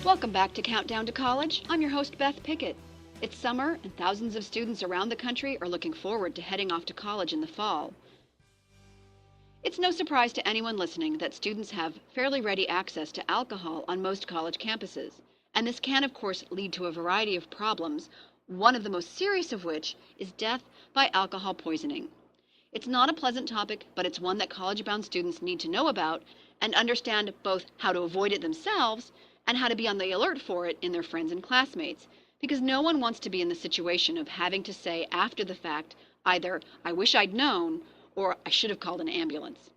Welcome back to Countdown to College. I'm your host, Beth Pickett. It's summer, and thousands of students around the country are looking forward to heading off to college in the fall. It's no surprise to anyone listening that students have fairly ready access to alcohol on most college campuses. And this can, of course, lead to a variety of problems, one of the most serious of which is death by alcohol poisoning. It's not a pleasant topic, but it's one that college-bound students need to know about and understand both how to avoid it themselves and how to be on the alert for it in their friends and classmates, because no one wants to be in the situation of having to say after the fact either, "I wish I'd known," or "I should have called an ambulance."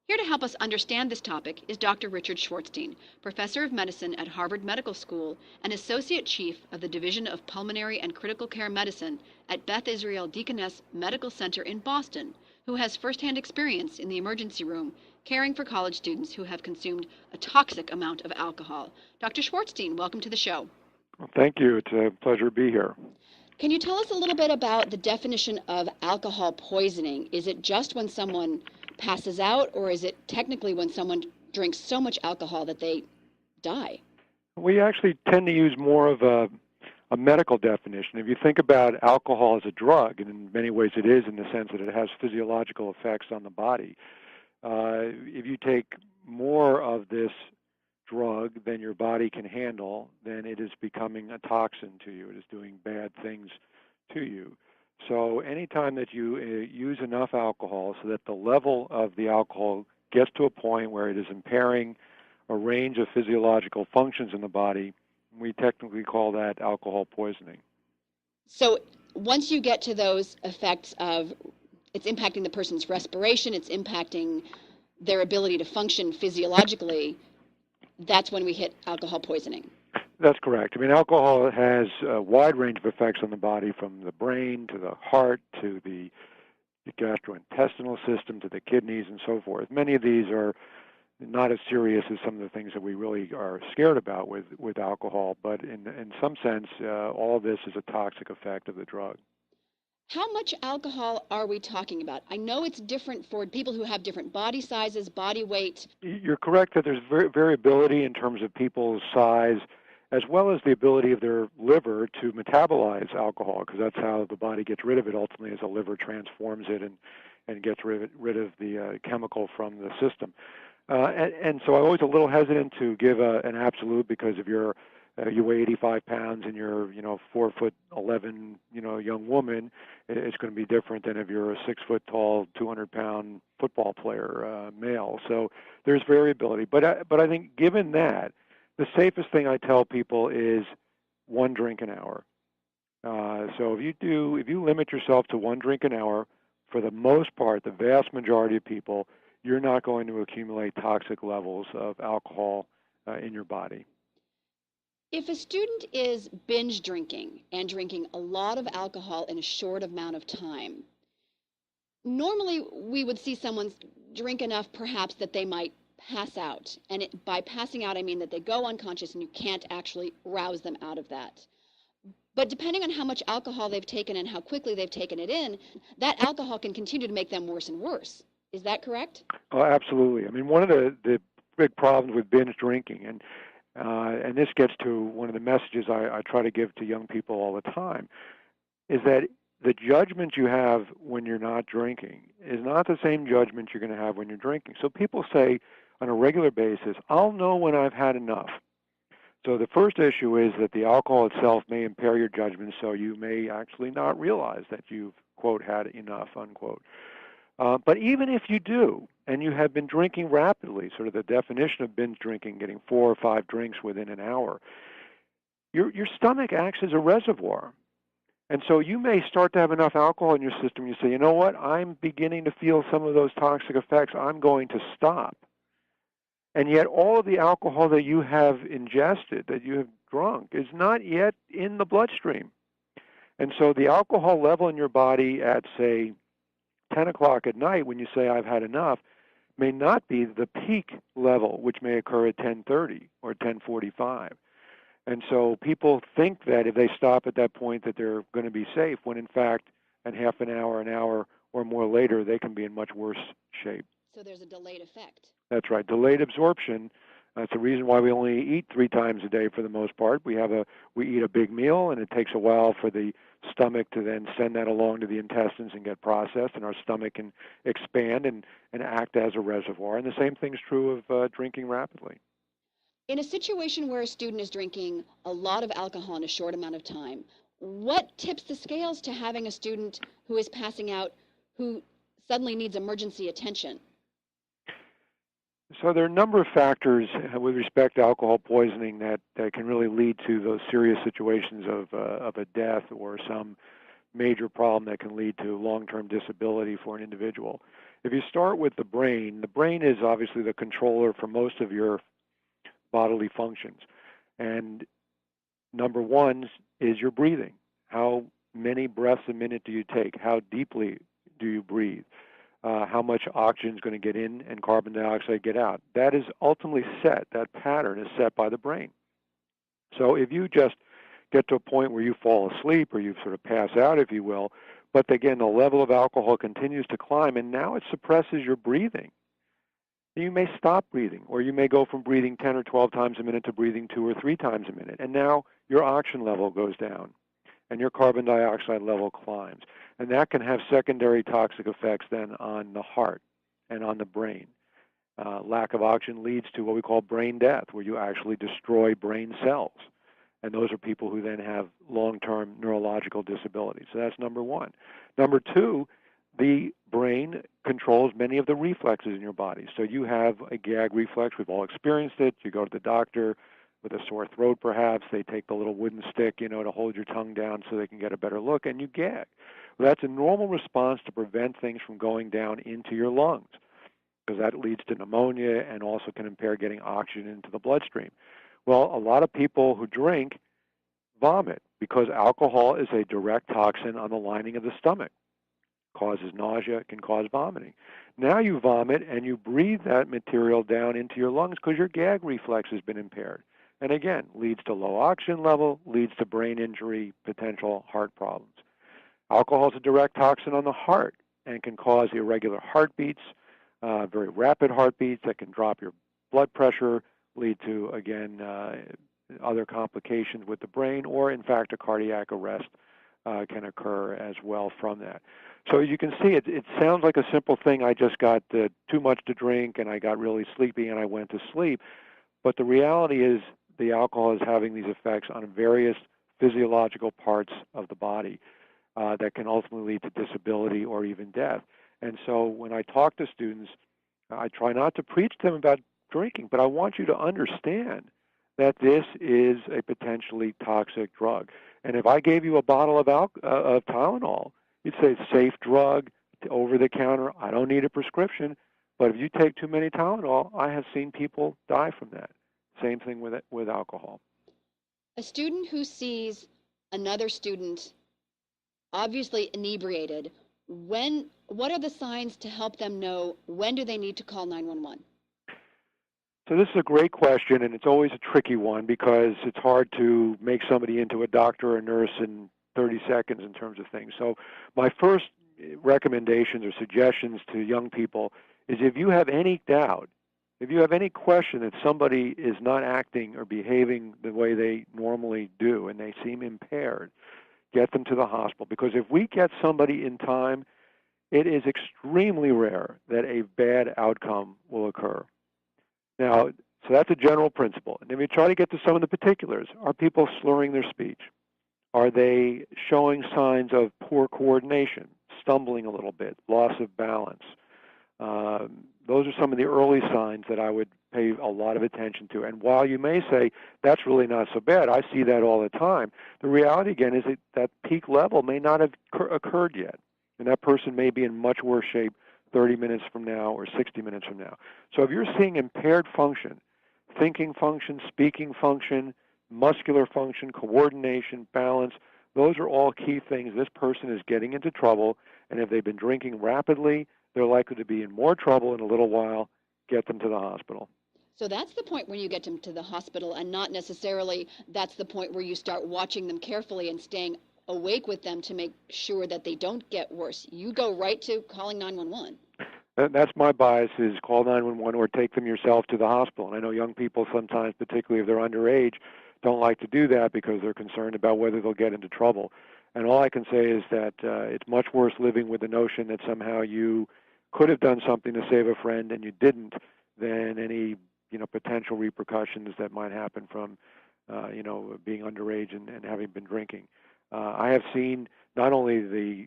Here to help us understand this topic is Dr. Richard Schwartzstein, Professor of Medicine at Harvard Medical School and Associate Chief of the Division of Pulmonary and Critical Care Medicine at Beth Israel Deaconess Medical Center in Boston, who has firsthand experience in the emergency room caring for college students who have consumed a toxic amount of alcohol. Dr. Schwartzstein, welcome to the show. Well, thank you. It's a pleasure to be here. Can you tell us a little bit about the definition of alcohol poisoning? Is it just when someone passes out, or is it technically when someone drinks so much alcohol that they die? We actually tend to use more of a medical definition. If you think about alcohol as a drug, and in many ways it is in the sense that it has physiological effects on the body, if you take more of this drug than your body can handle, then it is becoming a toxin to you. It is doing bad things to you. So anytime that you use enough alcohol so that the level of the alcohol gets to a point where it is impairing a range of physiological functions in the body, we technically call that alcohol poisoning. So once you get to those effects of it's impacting the person's respiration, it's impacting their ability to function physiologically, that's when we hit alcohol poisoning. That's correct. I mean, alcohol has a wide range of effects on the body, from the brain to the heart to the gastrointestinal system to the kidneys and so forth. Many of these are not as serious as some of the things that we really are scared about with alcohol, but in some sense, all of this is a toxic effect of the drug. How much alcohol are we talking about? I know it's different for people who have different body sizes, body weight. You're correct that there's variability in terms of people's size, as well as the ability of their liver to metabolize alcohol, because that's how the body gets rid of it ultimately, as the liver transforms it and gets rid of the chemical from the system. And so I'm always a little hesitant to give an absolute, because if you weigh 85 pounds and you're 4'11", young woman, it's going to be different than if you're a 6 foot tall, 200-pound football player, male. So there's variability. But I think given that, the safest thing I tell people is one drink an hour. So if you limit yourself to one drink an hour, for the most part, the vast majority of people, you're not going to accumulate toxic levels of alcohol in your body. If a student is binge drinking and drinking a lot of alcohol in a short amount of time, normally we would see someone drink enough perhaps that they might pass out. And by passing out, I mean that they go unconscious and you can't actually rouse them out of that. But depending on how much alcohol they've taken and how quickly they've taken it in, that alcohol can continue to make them worse and worse. Is that correct? Oh, absolutely. I mean, one of the big problems with binge drinking, and this gets to one of the messages I try to give to young people all the time, is that the judgment you have when you're not drinking is not the same judgment you're going to have when you're drinking. So people say on a regular basis, "I'll know when I've had enough." So the first issue is that the alcohol itself may impair your judgment, so you may actually not realize that you've, quote, had enough, unquote. But even if you do, and you have been drinking rapidly, sort of the definition of binge drinking, getting 4 or 5 drinks within an hour, your stomach acts as a reservoir. And so you may start to have enough alcohol in your system. You say, you know what, I'm beginning to feel some of those toxic effects. I'm going to stop. And yet all of the alcohol that you have ingested, that you have drunk, is not yet in the bloodstream. And so the alcohol level in your body at, say, 10 o'clock at night, when you say I've had enough, may not be the peak level, which may occur at 10:30 or 10:45. And so people think that if they stop at that point that they're going to be safe, when in fact, at half an hour, or more later, they can be in much worse shape. So there's a delayed effect. That's right. Delayed absorption That's the reason why we only eat 3 times a day for the most part. We eat a big meal, and it takes a while for the stomach to then send that along to the intestines and get processed, and our stomach can expand and act as a reservoir. And the same thing's true of drinking rapidly. In a situation where a student is drinking a lot of alcohol in a short amount of time, what tips the scales to having a student who is passing out who suddenly needs emergency attention? So there are a number of factors with respect to alcohol poisoning that can really lead to those serious situations of a death or some major problem that can lead to long-term disability for an individual. If you start with the brain is obviously the controller for most of your bodily functions. And number one is your breathing. How many breaths a minute do you take? How deeply do you breathe? How much oxygen is going to get in and carbon dioxide get out? That is ultimately set. That pattern is set by the brain. So if you just get to a point where you fall asleep or you sort of pass out, if you will, but again, the level of alcohol continues to climb, and now it suppresses your breathing. You may stop breathing, or you may go from breathing 10 or 12 times a minute to breathing 2 or 3 times a minute, and now your oxygen level goes down and your carbon dioxide level climbs. And that can have secondary toxic effects then on the heart and on the brain. Lack of oxygen leads to what we call brain death, where you actually destroy brain cells. And those are people who then have long-term neurological disability. So that's number one. Number two, the brain controls many of the reflexes in your body. So you have a gag reflex. We've all experienced it. You go to the doctor with a sore throat, perhaps. They take the little wooden stick, to hold your tongue down so they can get a better look, and you gag. Well, that's a normal response to prevent things from going down into your lungs, because that leads to pneumonia and also can impair getting oxygen into the bloodstream. Well, a lot of people who drink vomit because alcohol is a direct toxin on the lining of the stomach. Causes nausea, can cause vomiting. Now you vomit and you breathe that material down into your lungs because your gag reflex has been impaired. And again, leads to low oxygen level, leads to brain injury, potential heart problems. Alcohol is a direct toxin on the heart and can cause irregular heartbeats, very rapid heartbeats that can drop your blood pressure, lead to, again, other complications with the brain, or in fact a cardiac arrest can occur as well from that. So as you can see, it sounds like a simple thing. I just got too much to drink and I got really sleepy and I went to sleep. But the reality is the alcohol is having these effects on various physiological parts of the body that can ultimately lead to disability or even death. And so when I talk to students, I try not to preach to them about drinking, but I want you to understand that this is a potentially toxic drug. And if I gave you a bottle of Tylenol, you'd say it's a safe drug, over the counter, I don't need a prescription. But if you take too many Tylenol, I have seen people die from that. Same thing with alcohol. A student who sees another student obviously inebriated, what are the signs to help them know when do they need to call 911? So this is a great question, and it's always a tricky one because it's hard to make somebody into a doctor or a nurse in 30 seconds in terms of things. So my first recommendations or suggestions to young people is if you have any doubt, if you have any question that somebody is not acting or behaving the way they normally do and they seem impaired, get them to the hospital. Because if we get somebody in time, it is extremely rare that a bad outcome will occur. Now, so that's a general principle. And then we try to get to some of the particulars. Are people slurring their speech? Are they showing signs of poor coordination, stumbling a little bit, loss of balance? Those are some of the early signs that I would pay a lot of attention to. And while you may say, that's really not so bad, I see that all the time, the reality, again, is that peak level may not have occurred yet. And that person may be in much worse shape 30 minutes from now or 60 minutes from now. So if you're seeing impaired function, thinking function, speaking function, muscular function, coordination, balance, those are all key things. This person is getting into trouble, and if they've been drinking rapidly, they're likely to be in more trouble in a little while. Get them to the hospital. So that's the point where you get them to the hospital, and not necessarily that's the point where you start watching them carefully and staying awake with them to make sure that they don't get worse. You go right to calling 911. And that's my bias, is call 911 or take them yourself to the hospital. And I know young people sometimes, particularly if they're underage, don't like to do that because they're concerned about whether they'll get into trouble. And all I can say is that it's much worse living with the notion that somehow you could have done something to save a friend and you didn't, than any potential repercussions that might happen from being underage and having been drinking. I have seen not only the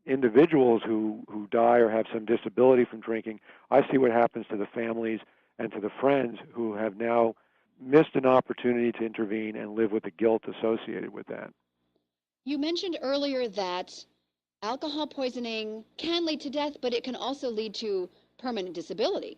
individuals who die or have some disability from drinking, I see what happens to the families and to the friends who have now missed an opportunity to intervene and live with the guilt associated with that. You mentioned earlier that alcohol poisoning can lead to death, but it can also lead to permanent disability.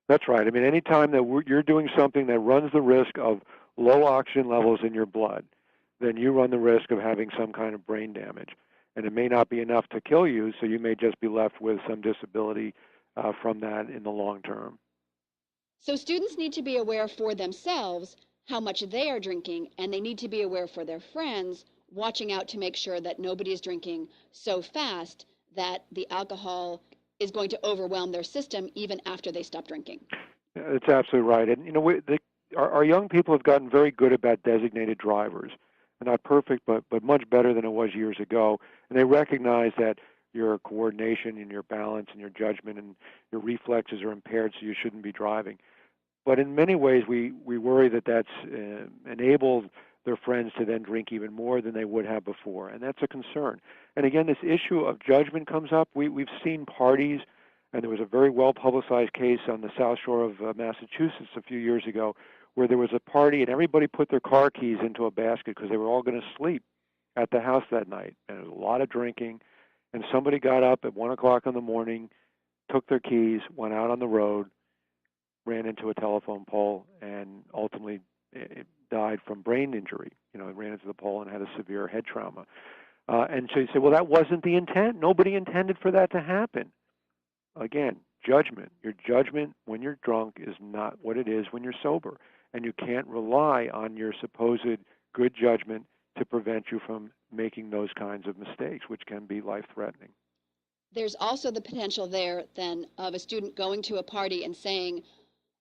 That's right. I mean, any time that you're doing something that runs the risk of low oxygen levels in your blood, then you run the risk of having some kind of brain damage. And it may not be enough to kill you, so you may just be left with some disability from that in the long term. So students need to be aware for themselves how much they are drinking, and they need to be aware for their friends, watching out to make sure that nobody is drinking so fast that the alcohol is going to overwhelm their system even after they stop drinking. That's absolutely right. And our young people have gotten very good about designated drivers. They're not perfect, but much better than it was years ago. And they recognize that your coordination and your balance and your judgment and your reflexes are impaired, so you shouldn't be driving. But in many ways, we worry that that's enabled their friends to then drink even more than they would have before, and that's a concern. And again, this issue of judgment comes up. We've seen parties, and there was a very well-publicized case on the South Shore of Massachusetts a few years ago where there was a party and everybody put their car keys into a basket because they were all going to sleep at the house that night. And there was a lot of drinking, and somebody got up at 1 o'clock in the morning, took their keys, went out on the road, ran into a telephone pole, and ultimately died from brain injury. It ran into the pole and had a severe head trauma. And so you say, well, that wasn't the intent. Nobody intended for that to happen. Again, judgment. Your judgment when you're drunk is not what it is when you're sober. And you can't rely on your supposed good judgment to prevent you from making those kinds of mistakes, which can be life-threatening. There's also the potential there, then, of a student going to a party and saying,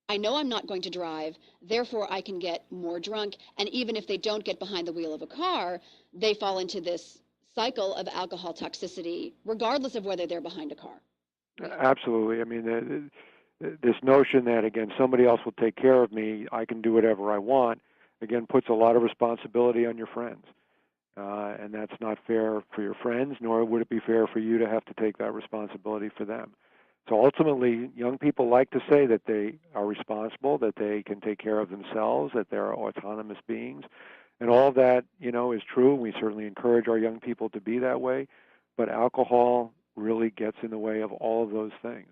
I know I'm not going to drive, therefore I can get more drunk. And even if they don't get behind the wheel of a car, they fall into this cycle of alcohol toxicity, regardless of whether they're behind a car. Absolutely. I mean, this notion that, again, somebody else will take care of me, I can do whatever I want, again, puts a lot of responsibility on your friends. And that's not fair for your friends, nor would it be fair for you to have to take that responsibility for them. So ultimately, young people like to say that they are responsible, that they can take care of themselves, that they're autonomous beings. And all that, is true. We certainly encourage our young people to be that way. But alcohol really gets in the way of all of those things.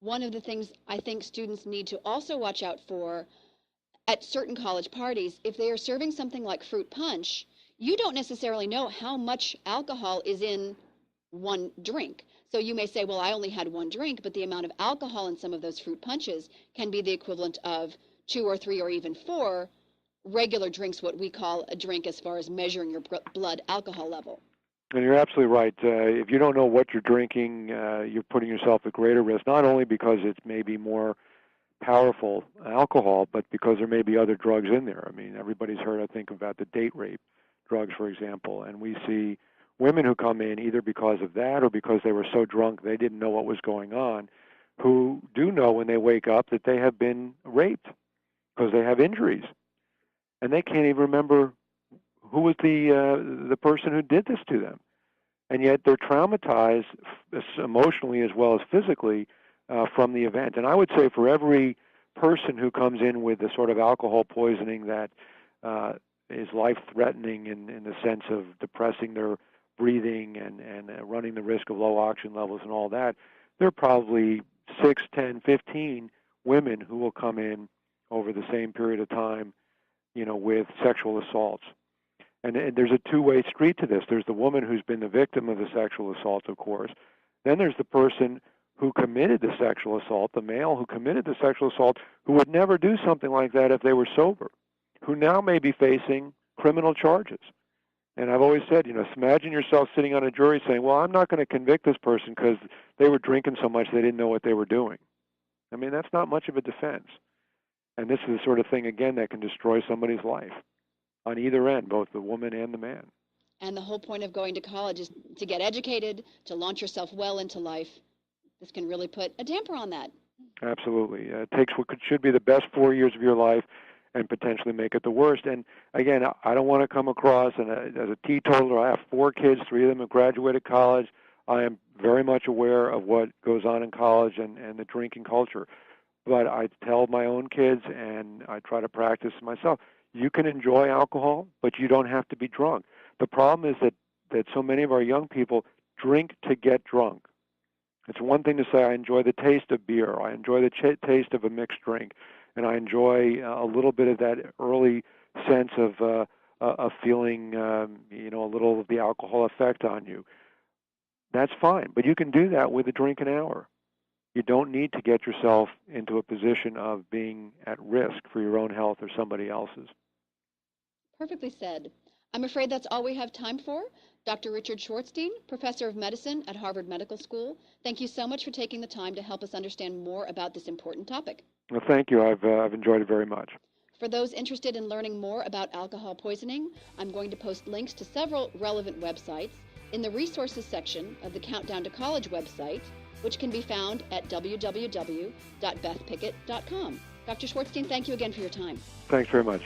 One of the things I think students need to also watch out for at certain college parties, if they are serving something like fruit punch, you don't necessarily know how much alcohol is in one drink. So you may say, well, I only had one drink, but the amount of alcohol in some of those fruit punches can be the equivalent of 2 or 3 or even 4 regular drinks, what we call a drink as far as measuring your blood alcohol level. And you're absolutely right. If you don't know what you're drinking, you're putting yourself at greater risk, not only because it's maybe more powerful alcohol, but because there may be other drugs in there. I mean, everybody's heard, I think, about the date rape drugs, for example, and we see women who come in either because of that or because they were so drunk they didn't know what was going on, who do know when they wake up that they have been raped because they have injuries. And they can't even remember who was the person who did this to them. And yet they're traumatized emotionally as well as physically from the event. And I would say for every person who comes in with the sort of alcohol poisoning that is life-threatening in the sense of depressing their breathing and running the risk of low oxygen levels and all that, there are probably 6, 10, 15 women who will come in over the same period of time, with sexual assaults. And there's a two-way street to this. There's the woman who's been the victim of the sexual assault, of course. Then there's the person who committed the sexual assault, the male who committed the sexual assault, who would never do something like that if they were sober, who now may be facing criminal charges. And I've always said, imagine yourself sitting on a jury saying, well, I'm not going to convict this person because they were drinking so much they didn't know what they were doing. I mean, that's not much of a defense. And this is the sort of thing, again, that can destroy somebody's life on either end, both the woman and the man. And the whole point of going to college is to get educated, to launch yourself well into life. This can really put a damper on that. Absolutely. It takes what should be the best 4 years of your life and potentially make it the worst. And again, I don't want to come across, and as a teetotaler, I have 4 kids, 3 of them have graduated college. I am very much aware of what goes on in college and the drinking culture. But I tell my own kids, and I try to practice myself, you can enjoy alcohol, but you don't have to be drunk. The problem is that so many of our young people drink to get drunk. It's one thing to say, I enjoy the taste of beer, I enjoy the taste of a mixed drink, and I enjoy a little bit of that early sense of feeling, a little of the alcohol effect on you. That's fine, but you can do that with a drink an hour. You don't need to get yourself into a position of being at risk for your own health or somebody else's. Perfectly said. I'm afraid that's all we have time for. Dr. Richard Schwartzstein, Professor of Medicine at Harvard Medical School, thank you so much for taking the time to help us understand more about this important topic. Well, thank you. I've enjoyed it very much. For those interested in learning more about alcohol poisoning, I'm going to post links to several relevant websites in the resources section of the Countdown to College website, which can be found at www.bethpickett.com. Dr. Schwartzstein, thank you again for your time. Thanks very much.